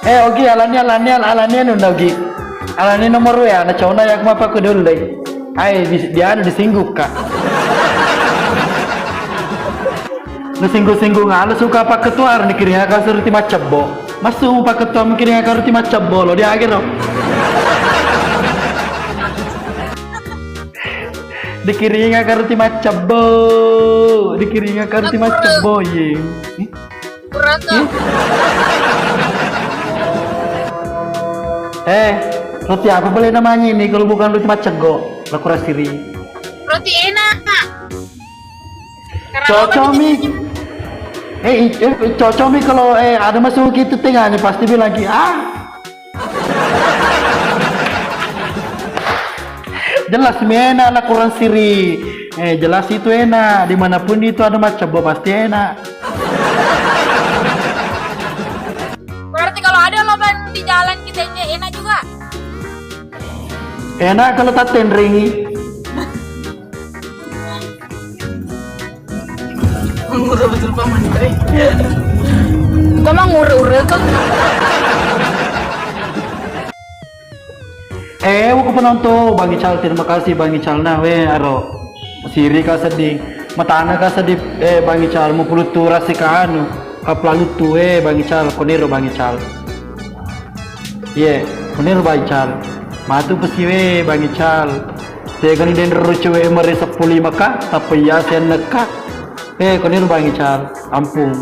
Ogi, alanya nunda Ogi. Alanya nomor ya, na cowna yak mapa ku dulu deh. Dia disinggung kak. Singgung ala suka Pak Ketua arni kiring ka seruti macabbo. Masuk Pak Ketua mikiring ka seruti macabbo lo dia akhir lo. Dikiring ka seruti macabbo. Dikiring ka seruti macabbo ye. Roti apa boleh namanya ini kalau bukan roti macego? Laku rasiri. Roti enak. Cocomi. Cocomi kalau ada masuk itu tengahnya pasti bilang lagi jelas enak lah kurang siri. Jelas itu enak, dimanapun itu ada macam pasti enak. Berarti kalau ada lubang di jalan kita ini enak juga. Enak kalau tak tendringi. Murah betul Pak Menteri. Kok mau ngure-ure kok? Aku penonton Bang Ical, terima kasih Bang Ical nah aro siri ka sedih matana ka sedih Bang Ical mau puluh rasi ka anu kaplalu tu Bang Ical konero Bang Ical konero Bang Ical matu pesi Bang Ical tegan den rucu mare 15 ka tapi ya sen neka konero Bang Ical ampun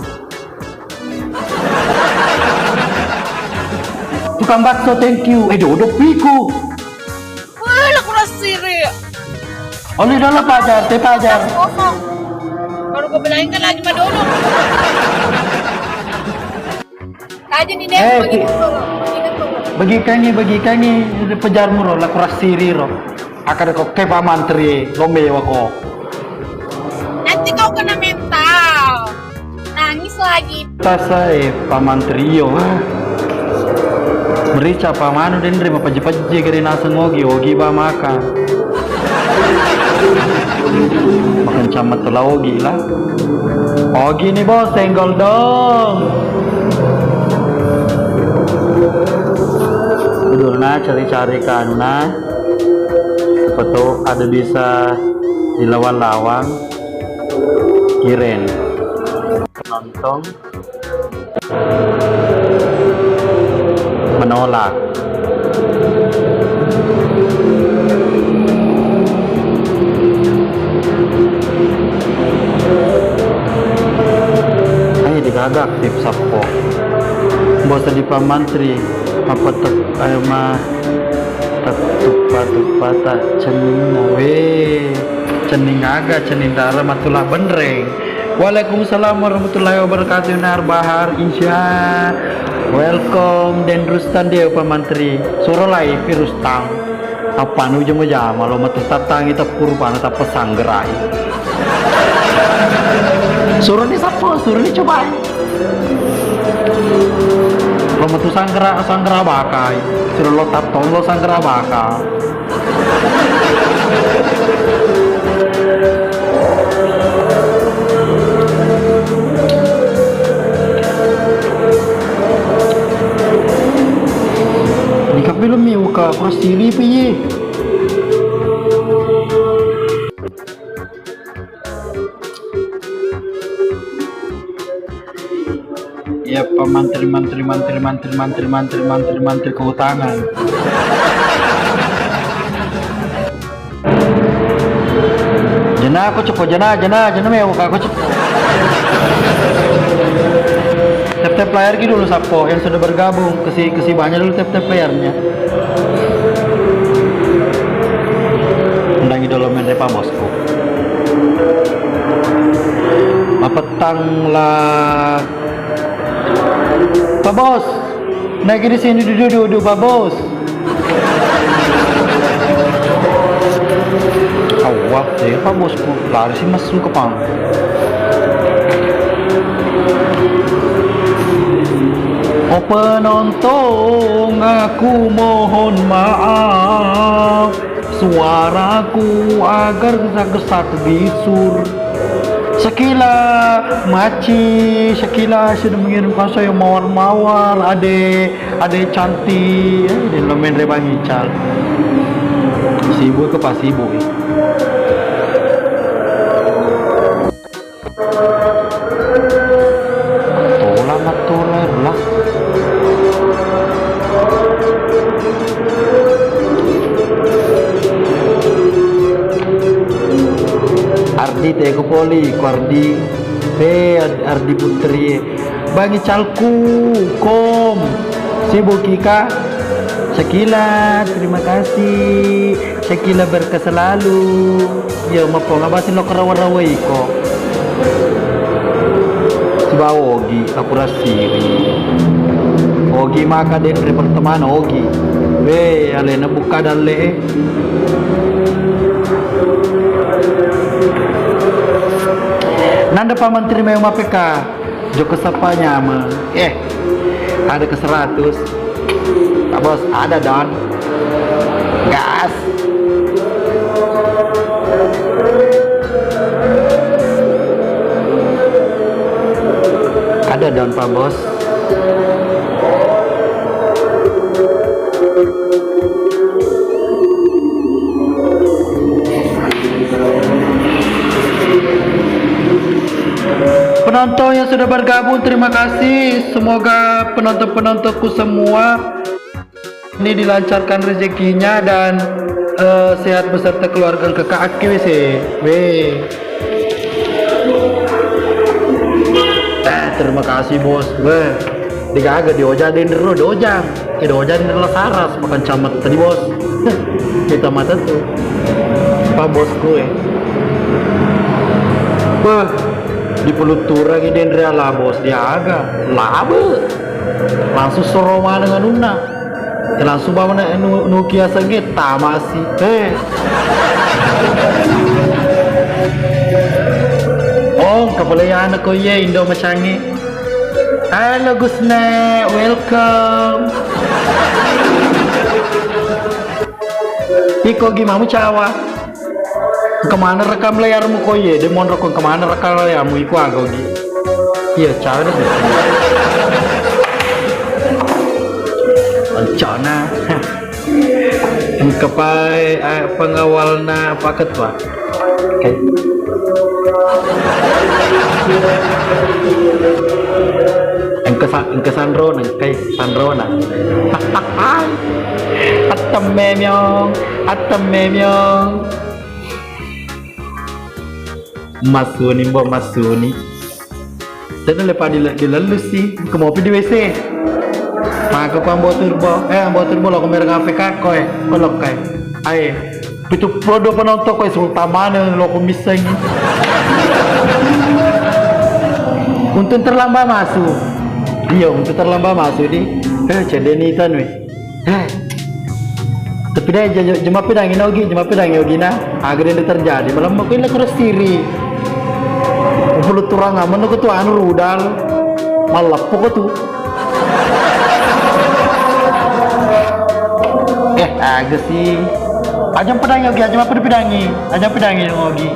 tukang bakso thank you dodok piku. Wah, lah kurang siri. Oli dulu pajar, pajar. Kosong. Baru gue bilangin kan lagi mah dulu. Aja nih deh, bagi kangi, pejar muro, lah kurang siri ro. Akan kok kepa mantri, lombe wako. nanti kau kena mental. Nangis lagi. Tasai pamantrio. Merica pamanu den rima paji-paji gari nasa ogi ba makan. Makan camat tula ogi lah. Ogi nih bos, senggol dong. Udah na cari-cari kan na. Siapa tuh ada bisa dilawan-lawang. Kiren penonton menolak. Ayo digagak tip sapo bosa di pamantri apa tupa tak cening cening aga cening dara matulah benreng. Waalaikumsalam warahmatullahi wabarakatuh. Nar Bahar Insya. Welcome dan Rustan dia pamantri. Surolai Pirustang. Apa nu jeng jam malu matu tatang kita kurban ta pesanggerai. Suruh ni siapa? Suruh ni coba. Lo matu sanggera bakai. Suruh lo taton lo sanggera bakai. Belum miuka prosili piye. Ya pamantri kehutanan. Jena aku cepo jena miuka aku cepo. Tap player gitu dulu sapo yang sudah bergabung kesi banyak dulu tap playernya. Undangi dulu main Pak Bosku. Petang lah. Pak Bos, naik di sini duduk Pak Bos. Awak deh Pak Bosku, lari sih masuk ke pang. Oh penonton, aku mohon maaf, suaraku agar gesat bisur. Sekila maci, sekila sudah mengirimkan saya mawar-mawar, ade cantik, di lemen rebang ical. Sibuk ke pas sibuk. Matola lah. Ardi teko poli, Ardi Ardi Putri, bagi calku kom, sibuk Kika, Syakila, terima kasih, Syakila berkah selalu, ya mapo ngabasin lo kerawan-rawai kok. Coba Ogi, aku rasiri. Ogi maka dek pertemanan Ogi. Alena buka dale. Nanda Pak Menteri mau PK. Joko sapanya mah. Ada ke 100. Pak Bos, ada Don. Gas. Ada Don Pak Bos. Penonton yang sudah bergabung, terima kasih. Semoga penonton-penontonku semua ini dilancarkan rezekinya dan sehat beserta keluarga kakak WC. Terima kasih bos. Digaga diojadin dulu dojang. Diojadin dulu saras makan camat tadi bos. Kita mata tuh. Pak bosku di pelutura gini Dendra lah bos dia agak laba langsung soroma dengan Nuna langsung bawa Nokia segit masih kepala anak ko Indo Macangi. Halo Gusne, welcome. Iko gimana cawa? Kemana rekam layarmu kok ye? Demon rekam kemana rekam layarmu? Iku agak gi. Iya cara deh. Rencana. Kepai pengawalna apa ketua? Engke Sandro nang kai Sandro na. Atam memyong. Masuni mbok masuni. Dan lepas dilalu sih, mau pergi WC. Maka kau ambil turbo lo kamera APK kau kolok kai. Ai, itu produk penonton kau sultamane lo kau miseng. Untuk terlambat masuk. Iya, untuk terlambat masuk di. Cendeni tan we. Tapi dah jema pedangin ogi na. Agar ini terjadi malam aku ini keras diri. Perlu turang aman aku tuh anu rudal. Malap pokok tuh. Agak sih. Ajam pedangi ogi, ajam pedangi ogi.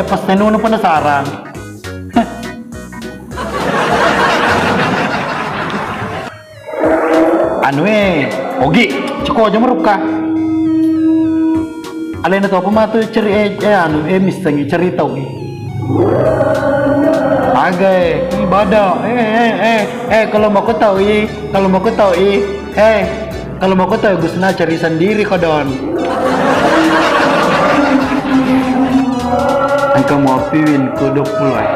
Pas nenu penasaran. Anu ogi, cukup aja meruka. Alena tahu apa mah tuh mistengi cerita ogi. Agak ibadah. Kalau mau kau tahu Gusna cari sendiri kodon. Engkau mau piwin kuduk mulai.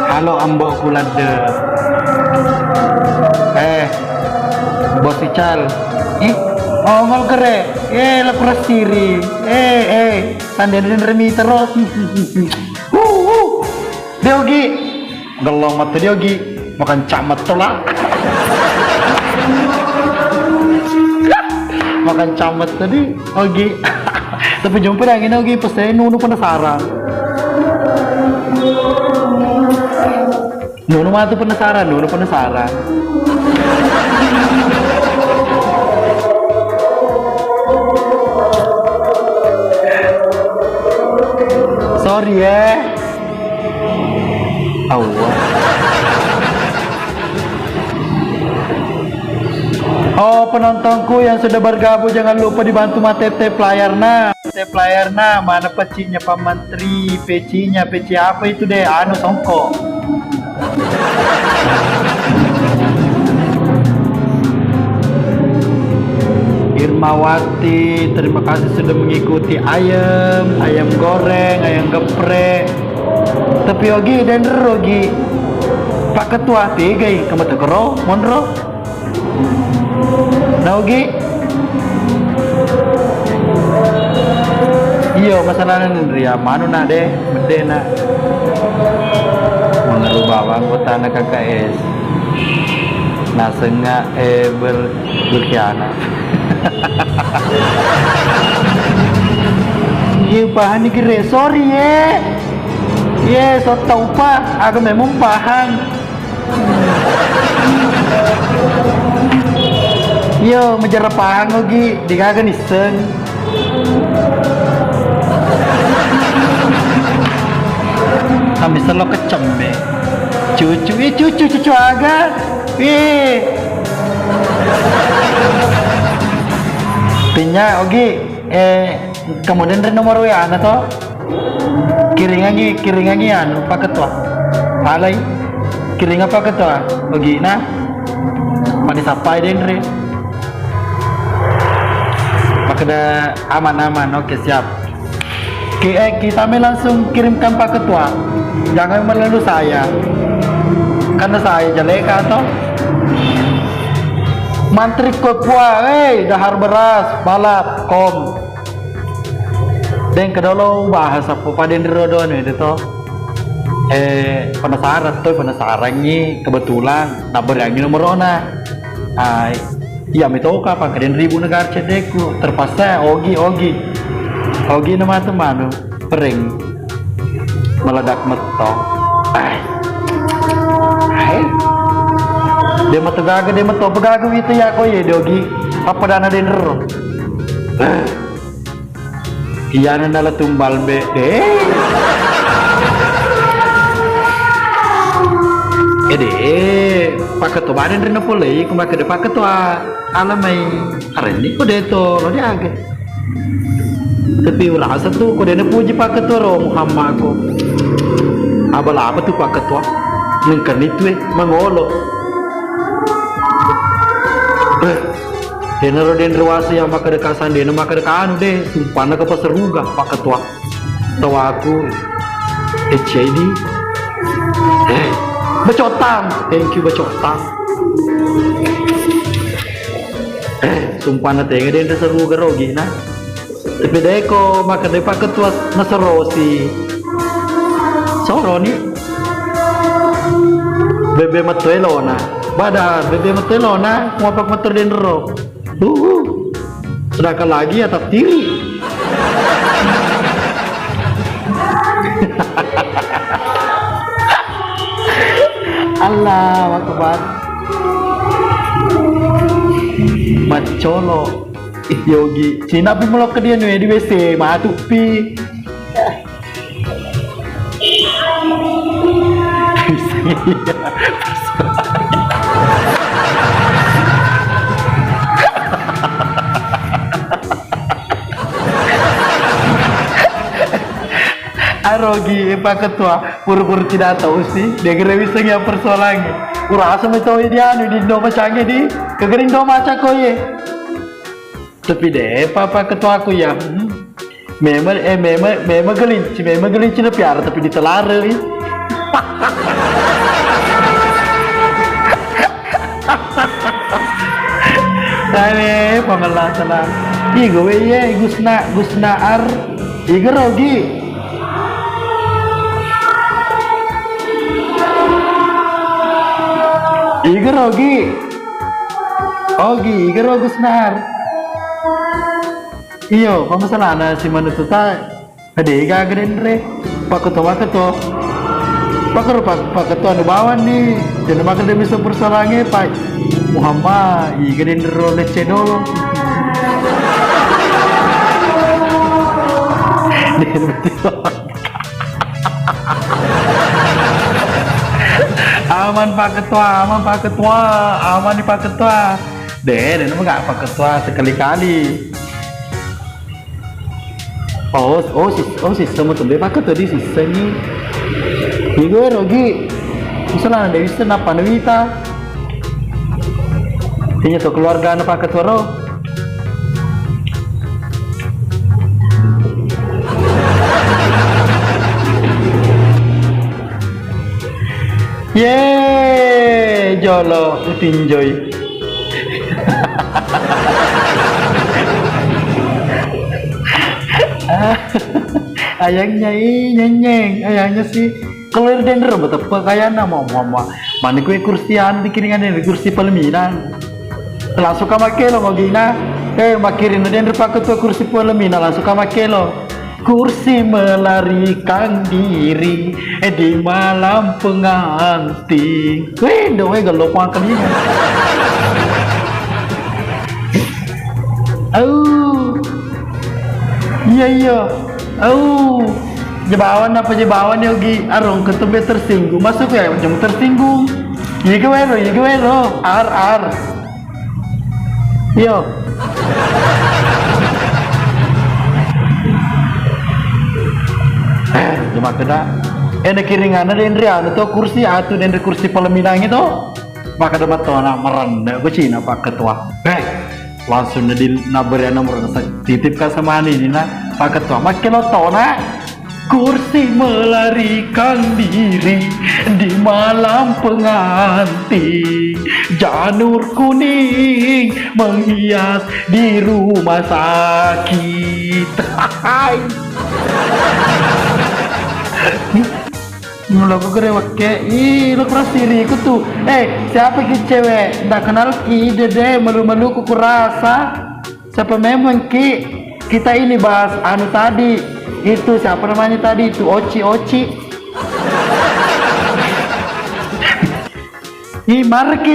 Halo ambok kulade. Bos Ical. Ngol kere. Lepas siri. Tandain remi terus. Diogi. Gelong mata Diogi. Makan camat tolak. Makan camat tadi Ogi. Tapi jumpa lagi Ogi pasti Nunu penasaran. Nunu penasaran. Sorry Allah. Oh penontonku yang sudah bergabung jangan lupa dibantu tap layarnya. Tap layarnya mana pecinya Pak Menteri, peci apa itu deh anu songkok. Irmawati, terima kasih sudah mengikuti ayam goreng, ayam geprek. Tapi Ogi dan Rogi Pak Ketua tiga kamu tekero monro. Nah Ogi Iyo masalahnya Ria manu nak deh bede nak mengerubah anggota anak KKS nah sengak berkhianat. Iya bahan ni kira sorry so tahu pak aku memang paham. Yo menjara paham lagi dikagan iseng. Kami selalu kecembe cucu agak pinya ogi kemudian dari nomor WA na to kiring anu paket tua alay kiring apa ketua ogi na manis apa den re makada aman oke siap. Kita langsung kirimkan paket tua. Jangan melalui saya. Karena saya jelek atau mantri kopua, dahar beras, balap, kom. Dan kedolo bahasa apa pada dirodon itu penasaran nih kebetulan nabar yang nomor ona. Iya itu kapan kalian ribu negara cedeku terpaksa Ogi nama teman pering meledak metok. Dia metok pegaga itu ya kau ya dogi apa dana denero. Iya nana tumbal be pakai tu badan rena pulai kumakai de pakai tu alamai hari ini kau deto lo dia agak tapi rasa tuh kau dia puji pakai tu Muhammad aku abal apa tuh pakai tu nengkan itu mengolo denaro den ruasa yang pakai dekasan dia pakai dekan deh sumpah nak apa seruga pakai tu tahu aku HID bacotang thank you bacotang sumpah na tenga den seru garogi na tapi deh ko maka deh pakai tuas nasarosi soroni bebe matuelona badar bebe matuelona mau pak matur den ro sedangkan lagi atap tiri Allah akbar macolo yogi Cina pi melok ke dia nih di WC matu pi Arogi pak ketua pur-pur tidak tahu sih dia kira bisa nggak persoalannya kurasa metode dia anu di Indo macangnya di kegering do maca koye tapi deh papa ketua aku ya memang gelinci na piara tapi ditelara Dale pamalah salah igo weye gusna ar igo rogi Ogi Gus Nahar. Iyo, pamasalan si manututa. Ade gagren re. Paketo. Paketo anu bawan nih. Jangan makan dia bisa persalange Pak Muhammad. Gagren ro lecedol. Aman Pak Ketua. Deh, nama nggak Pak Ketua sekali-kali. Sistem itu deh Pak Ketua di sistem ini. Gue Rogi, misalnya ada sistem apa Nawita? Ini tuh keluarga anak Pak Ketua roh. Yeay, jolo, tinjoy. Ayangnya nyenyeng, ayangnya sih keluar dender betul pakaian mama mana kue kursian dikiringan dari kursi pelaminan langsung kama kelo mau gina makirin dender pakai tuh kursi pelaminan langsung kama kelo kursi melarikan diri di malam pengantin doe gelo pangkalinya iya jebawan yogi arong ketemu tersinggung masuk ya macam tersinggung iya gue lo ar yo cuma kena kiringan ada Indrian itu kursi atau dari kursi pelaminan itu maka dapat tuh anak meranda gue cina pak ketua langsung di nabarian nomor titipkan sama ini nah pak ketua makin lo tau nak kursi melarikan diri di malam pengantin janur kuning menghias di rumah sakit Mula aku kerewat lo keras diriku tuh siapa ki cewek ndak kenal ki dede malu-malu kuku rasa siapa memang ki kita ini bahas anu tadi itu siapa namanya tadi itu Oci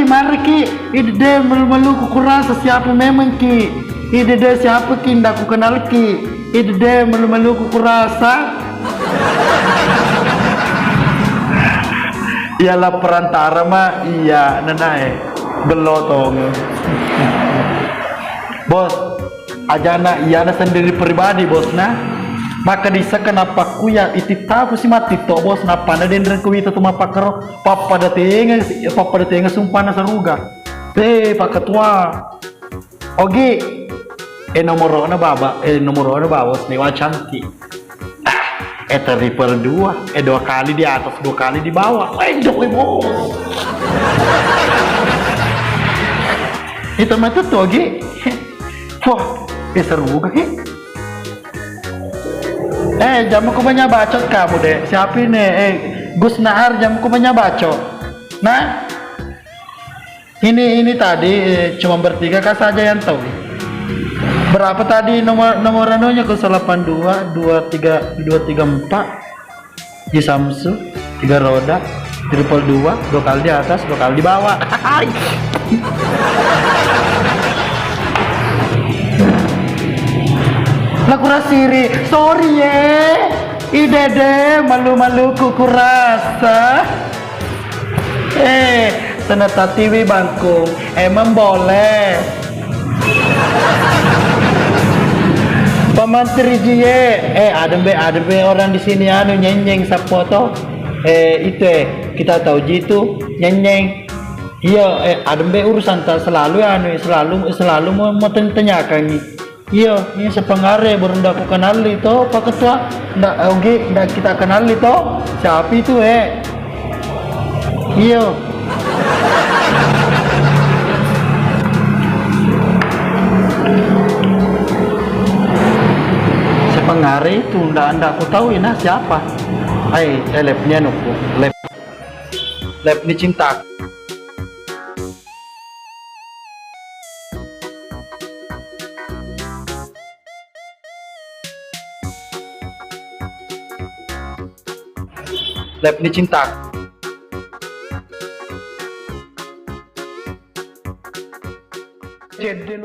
Marki ide malu-malu kuku rasa siapa memang ki ide siapa ki ndak ku kenal ki ide malu-malu kuku rasa ialah perantara mah iya nenae gelotong bos ajana iya sendiri pribadi bos nah maka disa kenapa ku ya iti tahu si mati to bos napa na den ku itu tuma pakero papa da tenga sumpana saruga pak ketua ogi nomor na baba bos ni wacanti triple 2 2 kali di atas 2 kali di bawah doy bos itu mah tuh ogi wah seru ga jam aku banyak bacot kamu deh siapa ini Gus Nahar jam aku banyak bacot nah ini tadi cuma bertiga kah saja yang tahu berapa tadi nomor anunya ke 82 234 di Samsung 3 roda triple 2 kali di atas 2 kali di bawah laku rasiri sorry idede malu-malu kuku rasa senata TV bangku emang boleh Pemantri jie ada be orang di sini anu nyenyeng sapoto itu kita tahu jitu nyenyeng iya ada be urusan tak selalu anu selalu mau tanyakan iya ini sepengare baru ndak aku kenal itu pak ketua ndak kita kenal itu siapa itu iya sepengare itu ndak aku tahu ini siapa labnya nuku lab ni cinta lab ni cinta jadi